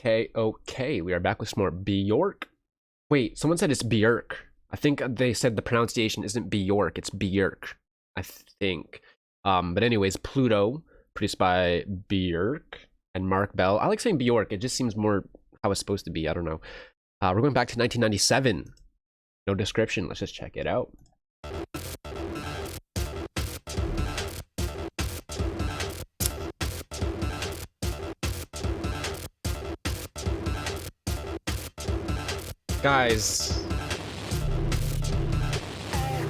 Okay. We are back with some more Bjork. Wait, someone said it's Björk. I think they said the pronunciation isn't Bjork, it's Björk. I think. But anyways, Pluto, produced by Björk and Mark Bell. I like saying Bjork. It just seems more how it's supposed to be. I don't know. We're going back to 1997. No description. Let's just check it out. Guys.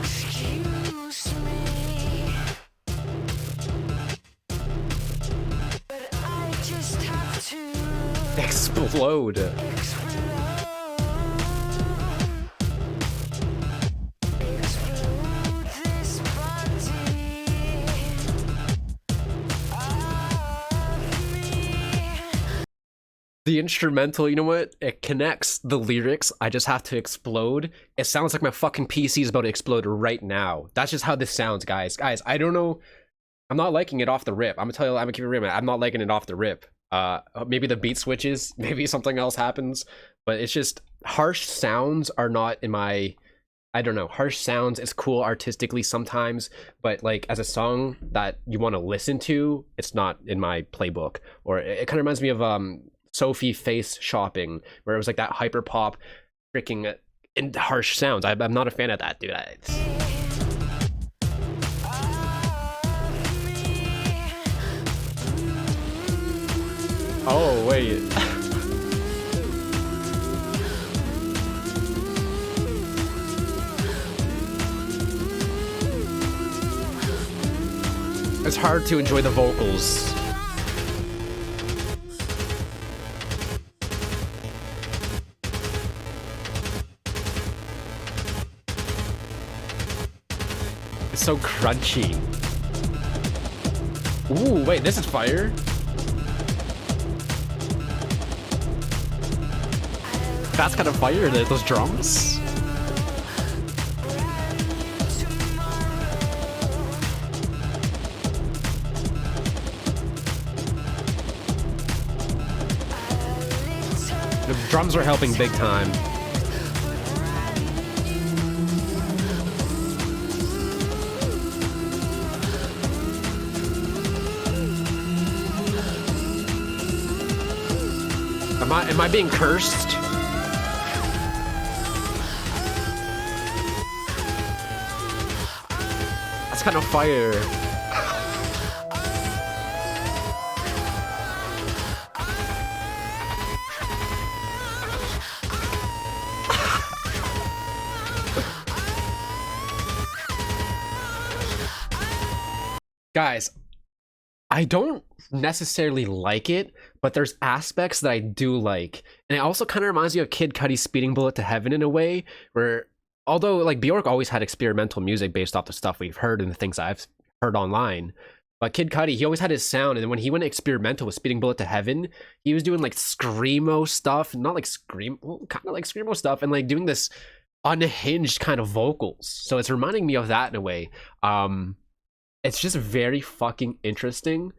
Excuse me, but I just have to Explode. explode this body of me. The instrumental, you know what? It connects the lyrics. I just have to explode. It sounds like my fucking PC is about to explode right now. That's just how this sounds, guys. Guys, I don't know. I'm not liking it off the rip. I'm gonna tell you, I'm gonna keep it real, man. I'm not liking it off the rip. Maybe the beat switches, maybe something else happens, but it's just harsh sounds are not in my, I don't know, harsh sounds. It's cool artistically sometimes, but like as a song that you want to listen to, it's not in my playbook. Or it kind of reminds me of Sophie Face Shopping, where it was like that hyper pop freaking in harsh sounds. I'm not a fan of that, dude. Oh wait. It's hard to enjoy the vocals. It's so crunchy. Ooh, wait, this is fire. That's kind of fire, those drums. The drums are helping big time. Am I being cursed? That's kind of fire. Guys, I don't necessarily like it, but there's aspects that I do like. And it also kind of reminds me of Kid Cudi's Speeding Bullet to Heaven in a way, where although like Bjork always had experimental music based off the stuff we've heard and the things I've heard online, but Kid Cudi, he always had his sound, and then when he went experimental with Speeding Bullet to Heaven, he was doing like screamo stuff, not like well, kind of like screamo stuff, and like doing this unhinged kind of vocals. So it's reminding me of that in a way. It's just very fucking interesting.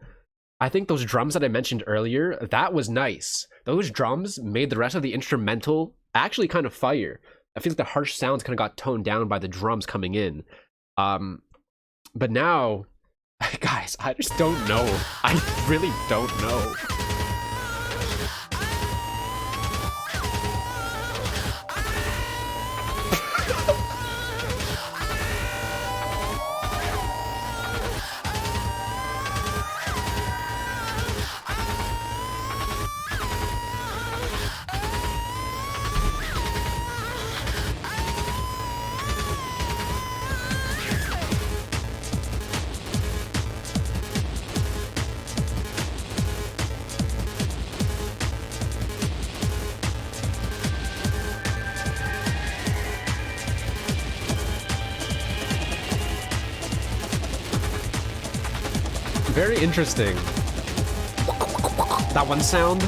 I think those drums that I mentioned earlier, that was nice. Those drums made the rest of the instrumental actually kind of fire. I feel like the harsh sounds kind of got toned down by the drums coming in. But now, guys, I just don't know. I really don't know. Very interesting. That one sound.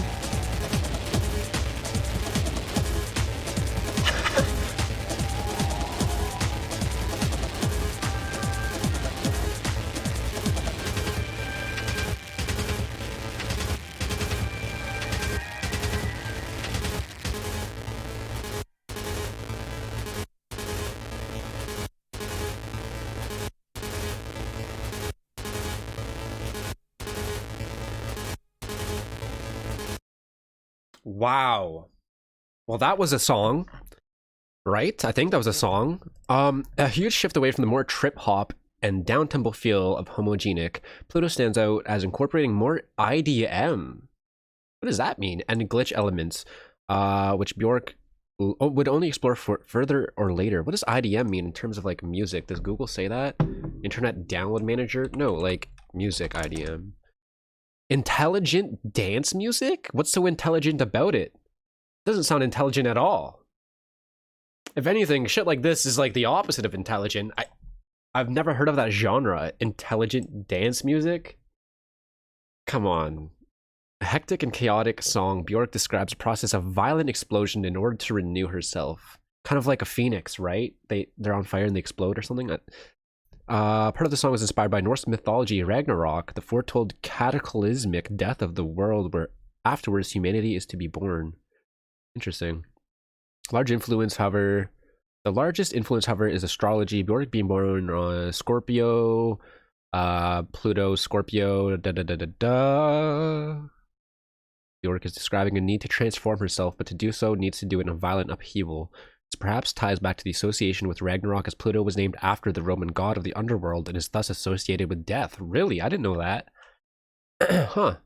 Wow. Well, that was a song, right? I think that was a song. A huge shift away from the more trip hop and down tempo feel of Homogenic. Pluto stands out as incorporating more IDM. What does that mean? And glitch elements, which Bjork would only explore further or later. What does IDM mean in terms of like music? Does Google say that? Internet Download Manager? No, like music IDM. Intelligent dance music? What's so intelligent about it? Doesn't sound intelligent at all. If anything, shit like this is like the opposite of intelligent. I've never heard of that genre. Intelligent dance music? Come on. A hectic and chaotic song, Björk describes a process of violent explosion in order to renew herself. Kind of like a phoenix, right? They're on fire and they explode or something. Part of the song was inspired by Norse mythology Ragnarok, the foretold cataclysmic death of the world where afterwards humanity is to be born. Interesting. Large influence, however, the largest influence, however, is astrology. Bjork being born on Scorpio, Pluto, Scorpio, da da da da da. Bjork is describing a need to transform herself, but to do so needs to do it in a violent upheaval. This perhaps ties back to the association with Ragnarok, as Pluto was named after the Roman god of the underworld and is thus associated with death. Really? I didn't know that. Huh.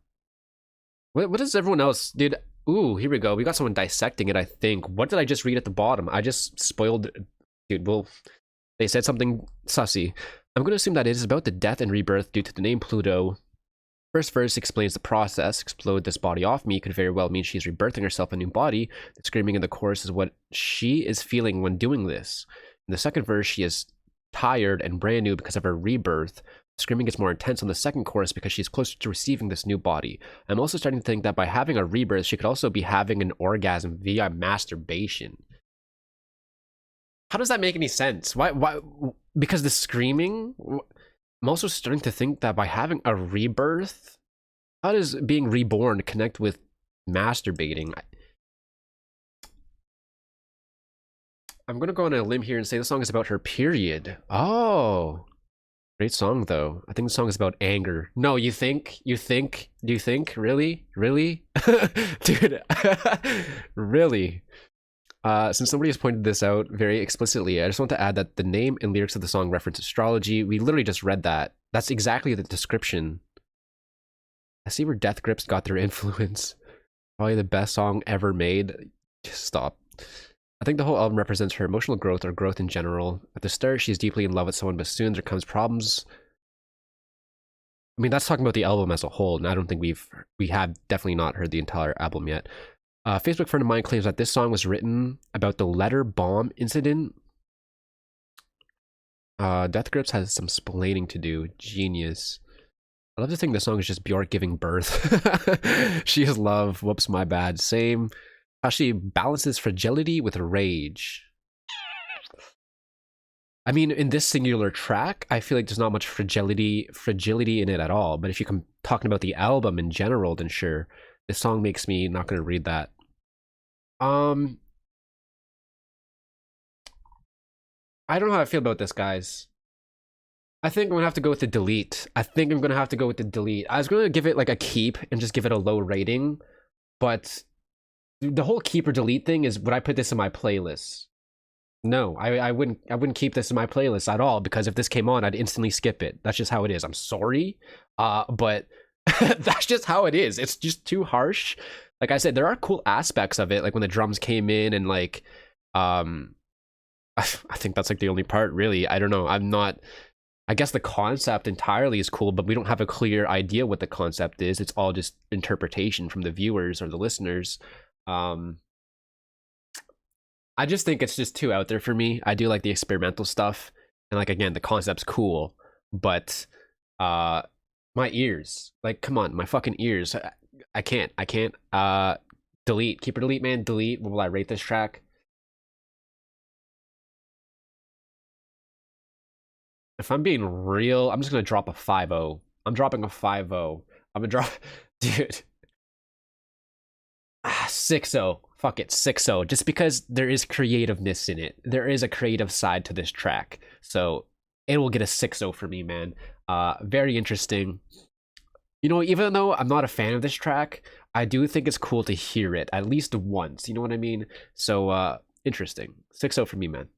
What is everyone else? Dude, ooh, here we go. We got someone dissecting it, I think. What did I just read at the bottom? I just spoiled... Dude, well, they said something sussy. I'm going to assume that it is about the death and rebirth due to the name Pluto. First verse explains the process. Explode this body off me could very well mean she's rebirthing herself a new body. The screaming in the chorus is what she is feeling when doing this. In the second verse, she is tired and brand new because of her rebirth. Screaming gets more intense on the second chorus because she's closer to receiving this new body. I'm also starting to think that by having a rebirth, she could also be having an orgasm via masturbation. How does that make any sense? Why? Because the screaming? I'm also starting to think that by having a rebirth, how does being reborn connect with masturbating? I'm gonna go on a limb here and say the song is about her period. Oh. Great song, though. I think the song is about anger. No, you think? You think? Do you think? Really? Really? Dude, really? Since somebody has pointed this out very explicitly, I just want to add that the name and lyrics of the song reference astrology. We literally just read that. That's exactly the description. I see where Death Grips got their influence. Probably the best song ever made. Just stop. I think the whole album represents her emotional growth or growth in general. At the start, she's deeply in love with someone, but soon there comes problems. I mean, that's talking about the album as a whole, and I don't think we have definitely not heard the entire album yet. Facebook friend of mine claims that this song was written about the letter bomb incident. Death Grips has some splaining to do. Genius. I love to think the song is just Björk giving birth. She is love. Whoops, my bad. Same. How she balances fragility with rage. I mean, in this singular track, I feel like there's not much fragility in it at all. But if you're talking about the album in general, then sure. This song makes me not going to read that. I don't know how I feel about this, guys. I think I'm going to have to go with the delete. I was going to give it like a keep and just give it a low rating. But... the whole keep or delete thing is, would I put this in my playlist? No, I wouldn't keep this in my playlist at all, because if this came on, I'd instantly skip it. That's just how it is. I'm sorry. But that's just how it is. It's just too harsh. Like I said, there are cool aspects of it, like when the drums came in and like I think that's like the only part, really. I don't know. I guess the concept entirely is cool, but we don't have a clear idea what the concept is. It's all just interpretation from the viewers or the listeners. I just think it's just too out there for me. I do like the experimental stuff, and like again, the concept's cool, but my ears, like, come on, my fucking ears. I can't. Delete, keep or delete, man. Delete. What will I rate this track? If I'm being real, I'm just gonna drop a 5-0. I'm dropping a 5-0. I'm gonna drop, dude. 6-0. Fuck it, 6-0. Just because there is creativeness in it. There is a creative side to this track. So it will get a 6-0 for me, man. Very interesting. You know, even though I'm not a fan of this track, I do think it's cool to hear it at least once. You know what I mean? So interesting. 6-0 for me, man.